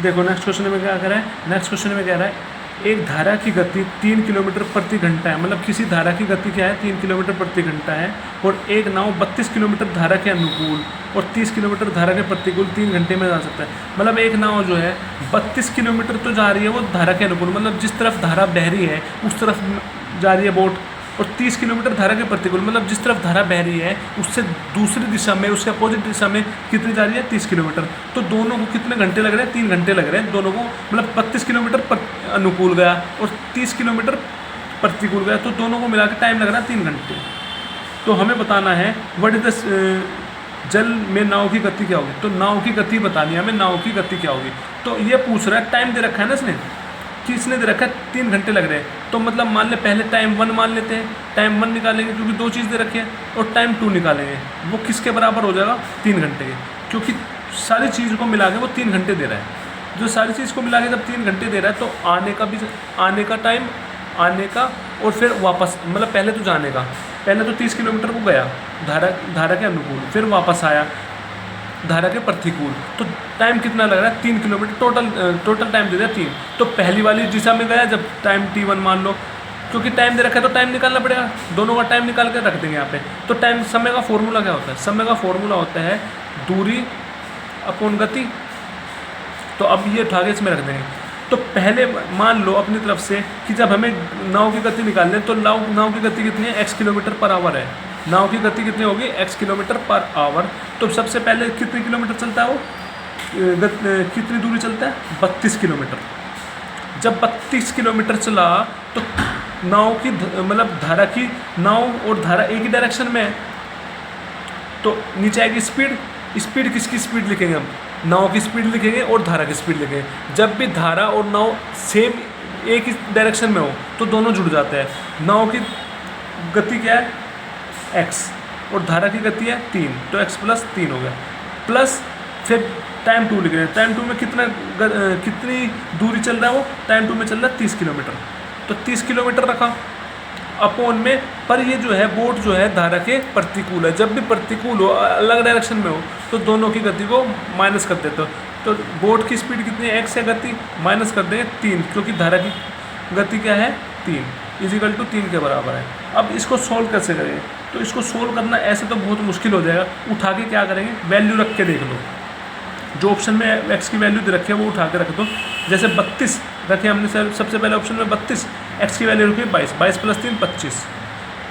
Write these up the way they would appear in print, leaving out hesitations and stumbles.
देखो next question में क्या कह रहा है, नेक्स्ट क्वेश्चन में कह रहा है एक धारा की गति 3 किलोमीटर प्रति घंटा है, मतलब किसी धारा की गति क्या है 3 किलोमीटर प्रति घंटा है, और एक नाव 32 किलोमीटर धारा के अनुकूल और 30 किलोमीटर धारा के प्रतिकूल 3 घंटे में जा सकता है। मतलब एक नाव जो है 32 किलोमीटर तो जा रही है वो धारा के अनुकूल, मतलब जिस तरफ धारा बह रही है उस तरफ जा रही है बोट, और 30 किलोमीटर धारा के प्रतिकूल, मतलब जिस तरफ धारा बह रही है उससे दूसरी दिशा में, उसके अपोजिट दिशा में कितनी जा रही है 30 किलोमीटर। तो दोनों को कितने घंटे लग रहे हैं, 3 घंटे लग रहे हैं दोनों को, मतलब 32 किलोमीटर अनुकूल गया और 30 किलोमीटर प्रतिकूल गया, तो दोनों को मिला के टाइम लग रहा है 3 घंटे। तो हमें बताना है व्हाट इज द जल में नाव की गति क्या होगी। तो नाव की गति बतानी है हमें, नाव की गति क्या होगी। तो ये पूछ रहा है, टाइम दे रखा है ना इसने कि इसने दे रखा है 3 घंटे लग रहे हैं, तो मतलब मान ले पहले टाइम 1 मान लेते हैं, टाइम 1 निकालेंगे क्योंकि 2 चीज़ दे रखी है, और टाइम 2 निकालेंगे, वो किसके बराबर हो जाएगा 3 घंटे के, क्योंकि सारी चीज़ को मिला के वो 3 घंटे दे रहा है। जो सारी चीज़ को मिला के जब 3 घंटे दे रहा है तो आने का भी, आने का टाइम, आने का और फिर वापस, मतलब पहले तो जाने का, पहले तो 30 किलोमीटर को गया धारा के अनुकूल, फिर वापस आया धारा के प्रतिकूल, तो टाइम कितना लग रहा है 3 किलोमीटर, टोटल टाइम दे दिया 3। तो पहली वाली दिशा में गया जब टाइम t1 मान लो, क्योंकि टाइम दे रखा है तो टाइम निकालना पड़ेगा, दोनों का टाइम निकाल के रख देंगे यहाँ पे। तो टाइम, समय का फॉर्मूला क्या होता है, समय का फॉर्मूला होता है दूरी अपॉन गति। तो अब ये उठा के इसमें रख देंगे। तो पहले मान लो अपनी तरफ से कि जब हमें नाव की गति निकालनी है तो नाव की गति कितनी है, x किलोमीटर पर आवर है, नाव की गति कितनी होगी x किलोमीटर पर आवर। तो सबसे पहले कितने किलोमीटर चलता है वो, कितनी दूरी चलता है 32 किलोमीटर। जब 32 किलोमीटर चला तो नाव की मतलब धारा की, नाव और धारा एक ही डायरेक्शन में है, तो नीचे आएगी स्पीड। स्पीड किसकी स्पीड लिखेंगे हम, नाव की स्पीड लिखेंगे और धारा की स्पीड लिखेंगे। जब भी धारा और नाव सेम एक ही डायरेक्शन में हो तो दोनों जुड़ जाते हैं। नाव की गति क्या है x और धारा की गति है 3, तो x + 3 हो गया, प्लस फिर टाइम 2 लिख रहे हैं। टाइम 2 में कितनी दूरी चल रहा है वो, टाइम 2 में चल रहा है 30 किलोमीटर, तो 30 किलोमीटर रखा अपॉन में, पर ये जो है बोट जो है धारा के प्रतिकूल है। जब भी प्रतिकूल हो, अलग डायरेक्शन में हो, तो दोनों की गति को माइनस कर देते हो। तो बोट की स्पीड कितनी है, x है गति, माइनस कर देंगे 3, क्योंकि धारा की गति क्या है 3 = 3 के बराबर है। अब इसको सोल्व कैसे करेंगे, तो इसको सोल्व करना ऐसे तो बहुत मुश्किल हो जाएगा। उठा के क्या करेंगे, वैल्यू रख के देख लो, जो ऑप्शन में x की वैल्यू दे रखी है वो उठा के रख दो। जैसे 32 रखे हमने सबसे पहले ऑप्शन में 32, x की वैल्यू रखी 22, 22 + 3 25,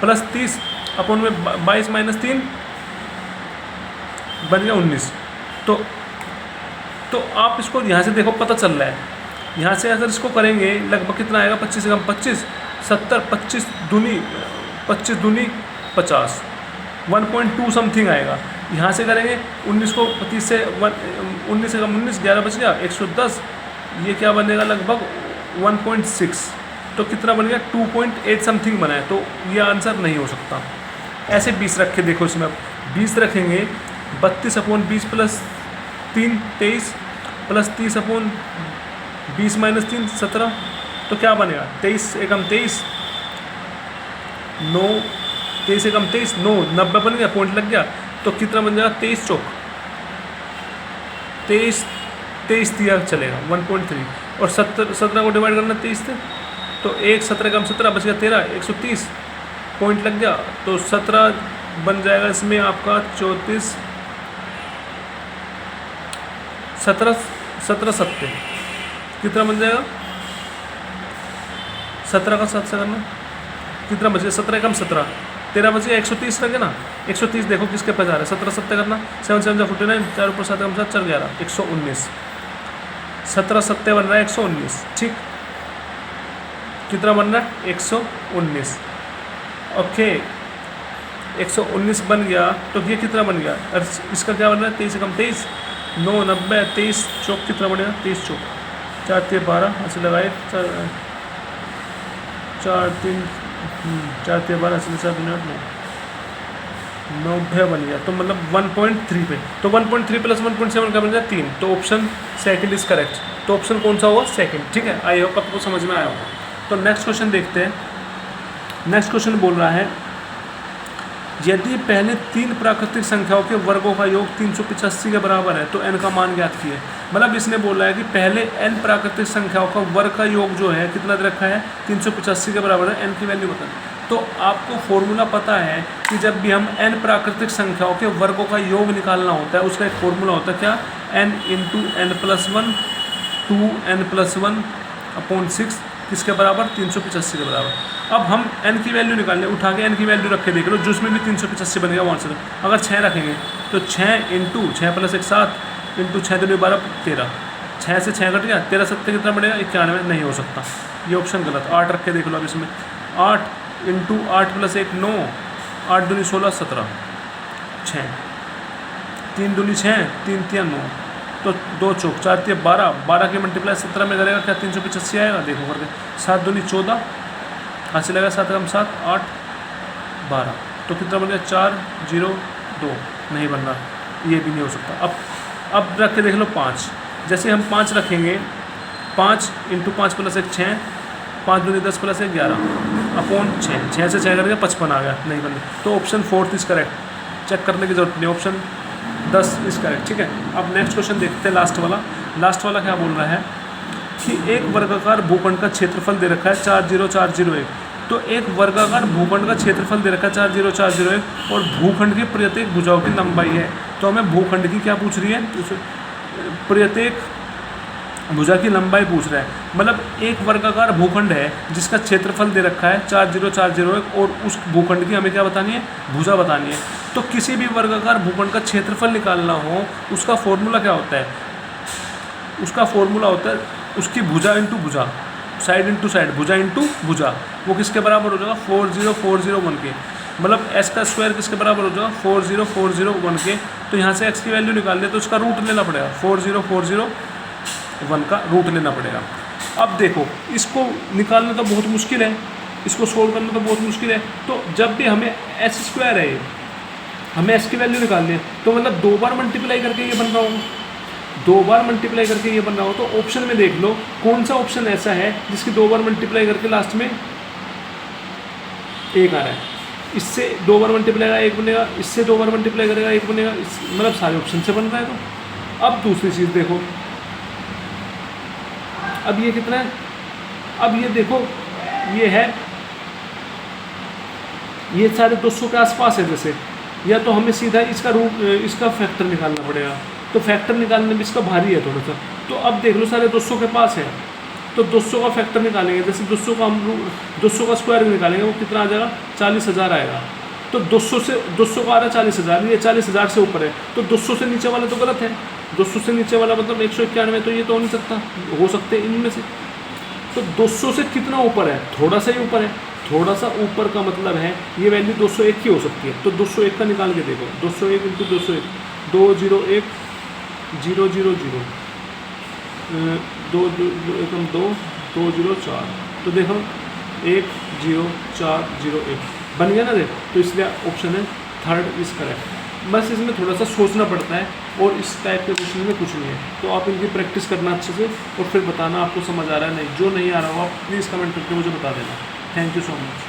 प्लस 30 अपॉन में 22 - 3 बन गया 19। तो आप इसको यहाँ से देखो पता चल रहा है, यहाँ से अगर इसको करेंगे लगभग कितना आएगा, 25 से कम 25 70, 25 दूनी 50, 1.2 समथिंग आएगा। यहाँ से करेंगे 19 को 25 से 19 से कम 19, 11 बच गया 110, ये क्या बनेगा लगभग 1.6, तो कितना बन गया 2.8 समथिंग बना है। तो ये आंसर नहीं हो सकता। ऐसे 20 रख के देखो, इसमें 20 रखेंगे, 32 अपॉन 20 + 3 23, प्लस 30 अपॉन 20 - 3 17, तो क्या बनेगा 23 एकम 23 9, 23 एकम 23 9, 90 बन गया, पॉइंट लग गया। तो कितना बन जाएगा 23 चौक 23 दिया चलेगा 1.3, और 17 को डिवाइड करना 23 से, तो 1 17 कम 17 बच गया 13, 130 पॉइंट लग गया। तो 17 बन जाएगा इसमें आपका 34 17 70 कितना बन जाएगा, 17 का 7 से करना कितना बच गया, 17 कम 17 13 बच गया, 130 रखे ना, 130 देखो किसके पास आ रहा है, 17 70 करना, 7 7 49, 4 ऊपर 7 कम 7 4 11 119, 17 70 बन रहा है 119, ठीक, कितना बन रहा है 119, ओके 119 बन गया। तो ये कितना बन गया, और इसका क्या बन रहा है 23 कम 23 9 90 23 चौक कितना बनेगा 23 चौक 4 3 12 ऐसे लगाए 4 3 4 3 12 ऐसे 7 मिनट 90 बन गया। तो मतलब 1.3 पे, तो 1.3 + 1.7 का बन गया 3। तो ऑप्शन सेकंड इज करेक्ट। तो ऑप्शन कौन सा होगा, सेकंड, ठीक है। आई होप आपको समझ में आया होगा। तो नेक्स्ट क्वेश्चन देखते हैं। नेक्स्ट क्वेश्चन बोल रहा है, यदि पहले 3 प्राकृतिक संख्याओं के वर्गों का योग 385 के बराबर है तो n का मान ज्ञात कीजिए। मतलब इसने बोला है कि पहले n प्राकृतिक संख्याओं का वर्ग का योग जो है कितना दे रखा है 385 के बराबर है, n की वैल्यू बताना। तो आपको फॉर्मूला पता है कि जब भी हम n प्राकृतिक संख्याओं के वर्गों का योग निकालना होता है उसका एक फॉर्मूला होता है क्या, n into n+1 2n+1 upon 6 किसके बराबर 385 के बराबर। अब हम n की वैल्यू निकालने, उठा के n की वैल्यू रख के देख लो, जिसमें भी 385 बनेगा वहाँ से। अगर 6 रखेंगे तो 6 इंटू 6 + 1 7 इंटू 6 2 12 13, 6 से 6 कट गया, 13 7 कितना बनेगा 91, नहीं हो सकता, ये ऑप्शन गलत। 8 रख के देख लो अब इसमें, 8 इंटू 8 + 1 9, 8 दूनी 16 17, 6 3 दूनी 6 3 3 9, तो 2 चौक 4 3 12, 12 के मल्टीप्लाई 17 में करेगा क्या 385 आएगा, देखो करके। 7 दूनी 14, हाथ से लगा 7 कम 7 8 12, तो कितना बन गया 4 0 2, नहीं बन रहा, ये भी नहीं हो सकता। अब रख के देख लो 5, जैसे हम 5 रखेंगे, 5 इंटू 5 + 1 6, 5 दूनी 10 + 1 11 अपॉन 6, 6 से 6 करके 55 आ गया, नहीं बन रहा। तो ऑप्शन 4 इज करेक्ट, चेक करने की जरूरत नहीं, ऑप्शन 10 इज करेक्ट। ठीक है, अब नेक्स्ट क्वेश्चन देखते हैं, लास्ट वाला क्या बोल रहा है कि एक वर्गाकार भूखंड का क्षेत्रफल दे रखा है 40401। तो एक वर्गाकार भूखंड का क्षेत्रफल दे रखा है 40401 और भूखंड की प्रत्येक भुजाओं की लंबाई है। तो हमें भूखंड की क्या पूछ रही है, प्रत्येक भुजा की लंबाई पूछ रहा है। मतलब एक वर्गाकार भूखंड है जिसका क्षेत्रफल दे रखा है 40401 और उस भूखंड की हमें क्या बतानी है, भुजा बतानी है। तो किसी भी वर्गाकार भूखंड का क्षेत्रफल निकालना हो उसका फॉर्मूला क्या होता है, उसका फॉर्मूला होता है उसकी भुजा इंटू भुजा, साइड इंटू साइड, भुजा इंटू भुजा, वो किसके बराबर हो जाएगा 40401 के। मतलब s का स्क्वायर किसके बराबर हो जाएगा 40401 के। तो यहाँ से x की वैल्यू निकालने तो उसका रूट लेना पड़ेगा, 40401 का रूट लेना पड़ेगा। अब देखो इसको निकालना तो बहुत मुश्किल है, इसको सोल्व करना तो बहुत मुश्किल है। तो जब भी हमें s² है, हमें s की वैल्यू निकालनी है, तो मतलब 2 बार मल्टीप्लाई करके ये बन रहा होगा, 2 बार मल्टीप्लाई करके ये बन रहा हो। तो ऑप्शन में देख लो कौन सा ऑप्शन ऐसा है जिसकी 2 बार मल्टीप्लाई करके लास्ट में 1 आ रहा है। इससे 2 बार मल्टीप्लाई का 1 बनेगा, इससे 2 बार मल्टीप्लाई करेगा 1 बनेगा, मतलब सारे ऑप्शन से बन रहा है। तो अब दूसरी चीज़ देखो, अब ये कितना है, अब ये देखो ये है, ये सारे 200 के आसपास है जैसे, या तो हमें सीधा इसका रूट, इसका फैक्टर निकालना पड़ेगा। तो फैक्टर निकालने में इसका भारी है थोड़ा सा। तो अब देख लो सारे 200 के पास है, तो 200 का फैक्टर निकालेंगे, जैसे 200 का हम 200 का स्क्वायर निकालेंगे, वो कितना आ जाएगा 40,000 आएगा। तो 200 से 200 का आ रहा है 40,000, ये 40,000 से ऊपर है। तो 200 से नीचे वाला तो गलत है, 200 से नीचे वाला मतलब 191, तो ये तो हो नहीं सकता, हो सकते इनमें से। तो 200 से कितना ऊपर है, थोड़ा सा ही ऊपर है, थोड़ा सा ऊपर का मतलब है ये वैल्यू 201 की हो सकती है। तो 201 का निकाल के देखो, 201 इंटू 201 201 0 0 0 2 204, तो देखो 10401 बन गया ना, देख। तो इसलिए ऑप्शन है 3 इज करेक्ट। बस इसमें थोड़ा सा सोचना पड़ता है और इस टाइप के क्वेश्चन में कुछ नहीं है। तो आप इनकी प्रैक्टिस करना अच्छे से और फिर बताना आपको समझ आ रहा है नहीं। जो नहीं आ रहा हो आप प्लीज़ कमेंट करके मुझे बता देना। Thank you so much.